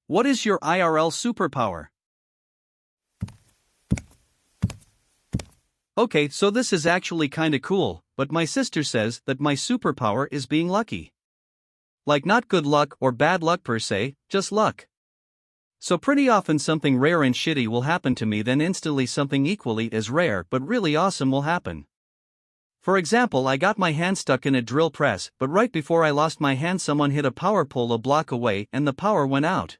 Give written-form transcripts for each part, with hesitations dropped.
What is your IRL superpower? Okay, so this is actually kinda cool, but my sister says that my superpower is being lucky. Like not good luck or bad luck per se, just luck. So pretty often something rare and shitty will happen to me, then instantly something equally as rare but really awesome will happen. For example, I got my hand stuck in a drill press, but right before I lost my hand someone hit a power pole a block away and the power went out.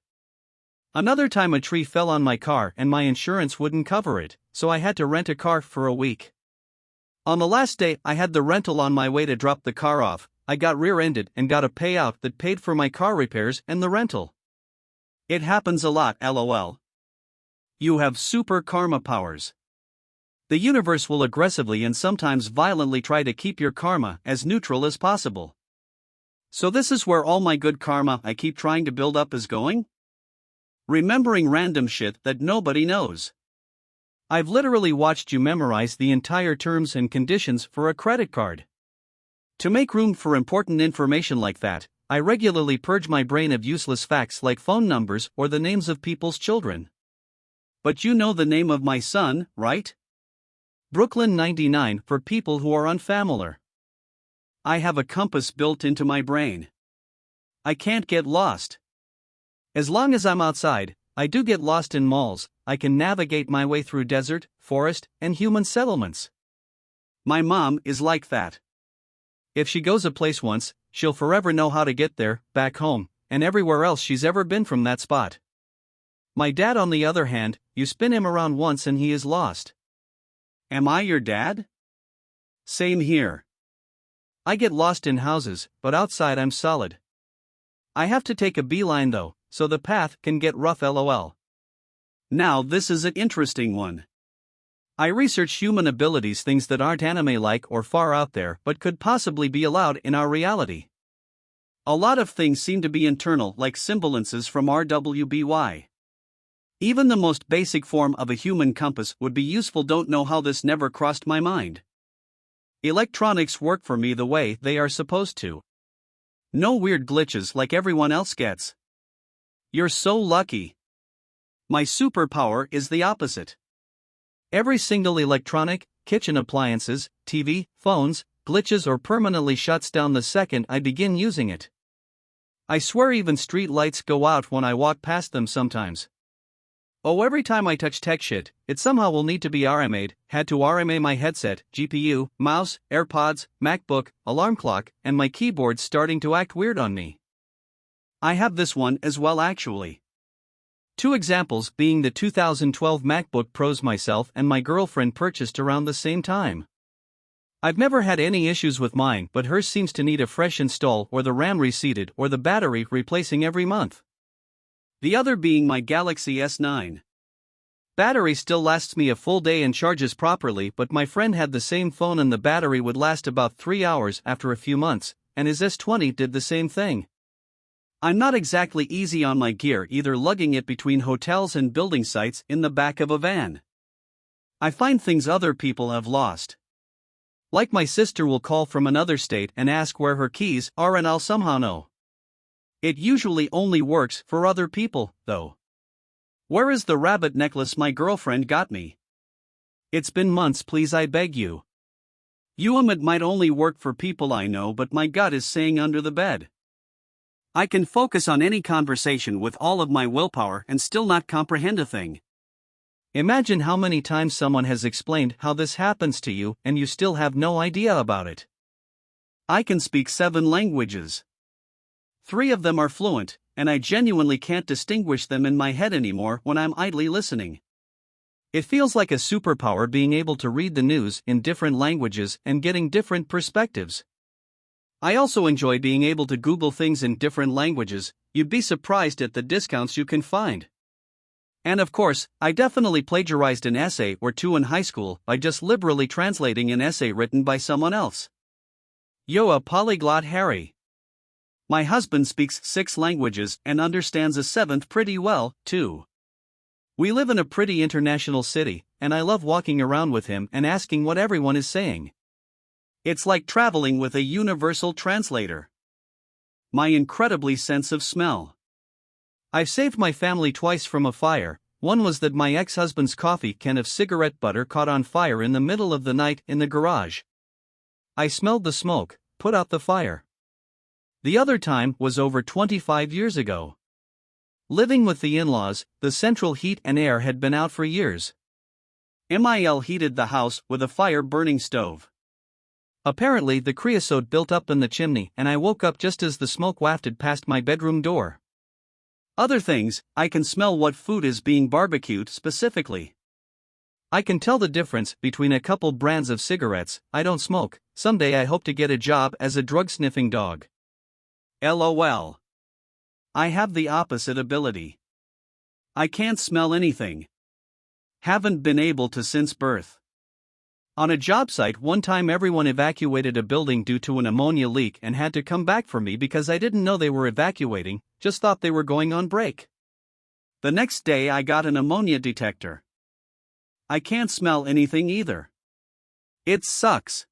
Another time a tree fell on my car and my insurance wouldn't cover it, so I had to rent a car for a week. On the last day I had the rental on my way to drop the car off, I got rear-ended and got a payout that paid for my car repairs and the rental. It happens a lot, lol. You have super karma powers. The universe will aggressively and sometimes violently try to keep your karma as neutral as possible. So this is where all my good karma I keep trying to build up is going? Remembering random shit that nobody knows. I've literally watched you memorize the entire terms and conditions for a credit card. To make room for important information like that, I regularly purge my brain of useless facts like phone numbers or the names of people's children. But you know the name of my son, right? Brooklyn 99 for people who are unfamiliar. I have a compass built into my brain. I can't get lost. As long as I'm outside, I do get lost in malls, I can navigate my way through desert, forest, and human settlements. My mom is like that. If she goes a place once, she'll forever know how to get there, back home, and everywhere else she's ever been from that spot. My dad, on the other hand, you spin him around once and he is lost. Am I your dad? Same here. I get lost in houses, but outside I'm solid. I have to take a beeline though, so the path can get rough, lol. Now this is an interesting one. I research human abilities, things that aren't anime-like or far out there but could possibly be allowed in our reality. A lot of things seem to be internal, like semblances from RWBY. Even the most basic form of a human compass would be useful. Don't know how this never crossed my mind. Electronics work for me the way they are supposed to. No weird glitches like everyone else gets. You're so lucky. My superpower is the opposite. Every single electronic, kitchen appliances, TV, phones, glitches or permanently shuts down the second I begin using it. I swear even street lights go out when I walk past them sometimes. Oh, every time I touch tech shit, it somehow will need to be RMA'd. Had to RMA my headset, GPU, mouse, AirPods, MacBook, alarm clock, and my keyboard's starting to act weird on me. I have this one as well actually. Two examples being the 2012 MacBook Pros myself and my girlfriend purchased around the same time. I've never had any issues with mine, but hers seems to need a fresh install or the RAM reseated or the battery replacing every month. The other being my Galaxy S9. Battery still lasts me a full day and charges properly, but my friend had the same phone and the battery would last about 3 hours after a few months, and his S20 did the same thing. I'm not exactly easy on my gear either, lugging it between hotels and building sites in the back of a van. I find things other people have lost. Like my sister will call from another state and ask where her keys are and I'll somehow know. It usually only works for other people, though. Where is the rabbit necklace my girlfriend got me? It's been months, please, I beg you. It might only work for people I know, but my gut is saying under the bed. I can focus on any conversation with all of my willpower and still not comprehend a thing. Imagine how many times someone has explained how this happens to you and you still have no idea about it. I can speak 7 languages. 3 of them are fluent, and I genuinely can't distinguish them in my head anymore when I'm idly listening. It feels like a superpower being able to read the news in different languages and getting different perspectives. I also enjoy being able to Google things in different languages. You'd be surprised at the discounts you can find. And of course, I definitely plagiarized an essay or 2 in high school by just liberally translating an essay written by someone else. Yo, a polyglot Harry. My husband speaks 6 languages and understands a 7th pretty well, too. We live in a pretty international city, and I love walking around with him and asking what everyone is saying. It's like traveling with a universal translator. My incredibly sense of smell. I've saved my family twice from a fire. One was that my ex-husband's coffee can of cigarette butter caught on fire in the middle of the night in the garage. I smelled the smoke, put out the fire. The other time was over 25 years ago. Living with the in-laws, the central heat and air had been out for years. MIL heated the house with a fire-burning stove. Apparently the creosote built up in the chimney and I woke up just as the smoke wafted past my bedroom door. Other things, I can smell what food is being barbecued specifically. I can tell the difference between a couple brands of cigarettes. I don't smoke. Someday I hope to get a job as a drug-sniffing dog. LOL. I have the opposite ability. I can't smell anything. Haven't been able to since birth. On a job site one time everyone evacuated a building due to an ammonia leak and had to come back for me because I didn't know they were evacuating, just thought they were going on break. The next day I got an ammonia detector. I can't smell anything either. It sucks.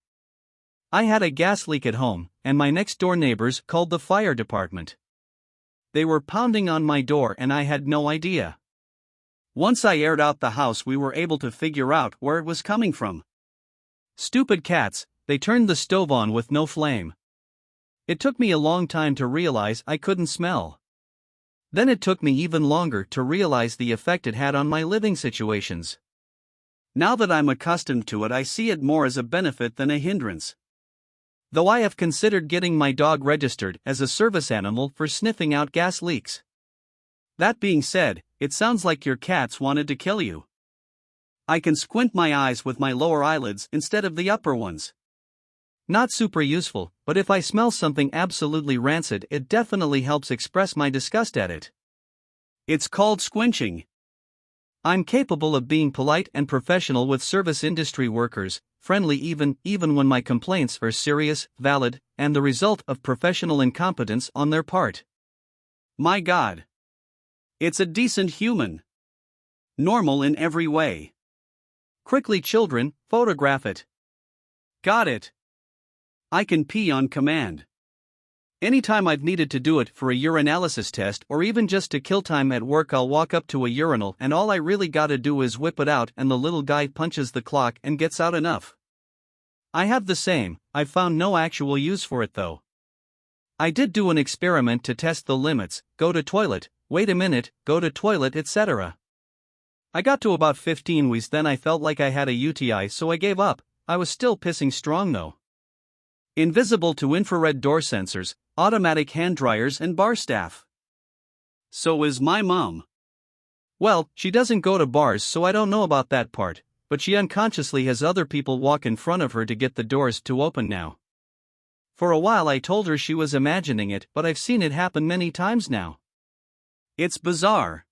I had a gas leak at home, and my next-door neighbors called the fire department. They were pounding on my door and I had no idea. Once I aired out the house we were able to figure out where it was coming from. Stupid cats, they turned the stove on with no flame. It took me a long time to realize I couldn't smell. Then it took me even longer to realize the effect it had on my living situations. Now that I'm accustomed to it, I see it more as a benefit than a hindrance. Though I have considered getting my dog registered as a service animal for sniffing out gas leaks. That being said, it sounds like your cats wanted to kill you. I can squint my eyes with my lower eyelids instead of the upper ones. Not super useful, but if I smell something absolutely rancid, it definitely helps express my disgust at it. It's called squinching. I'm capable of being polite and professional with service industry workers, friendly even when my complaints are serious, valid, and the result of professional incompetence on their part. My God. It's a decent human. Normal in every way. Quickly children, photograph it. Got it. I can pee on command. Anytime I've needed to do it for a urinalysis test or even just to kill time at work, I'll walk up to a urinal and all I really gotta do is whip it out and the little guy punches the clock and gets out enough. I have the same. I've found no actual use for it though. I did do an experiment to test the limits, go to toilet, wait a minute, go to toilet, etc. I got to about 15 weeks, then I felt like I had a UTI, so I gave up. I was still pissing strong though. Invisible to infrared door sensors, automatic hand dryers and bar staff. So is my mom. Well, she doesn't go to bars, so I don't know about that part, but she unconsciously has other people walk in front of her to get the doors to open now. For a while I told her she was imagining it, but I've seen it happen many times now. It's bizarre.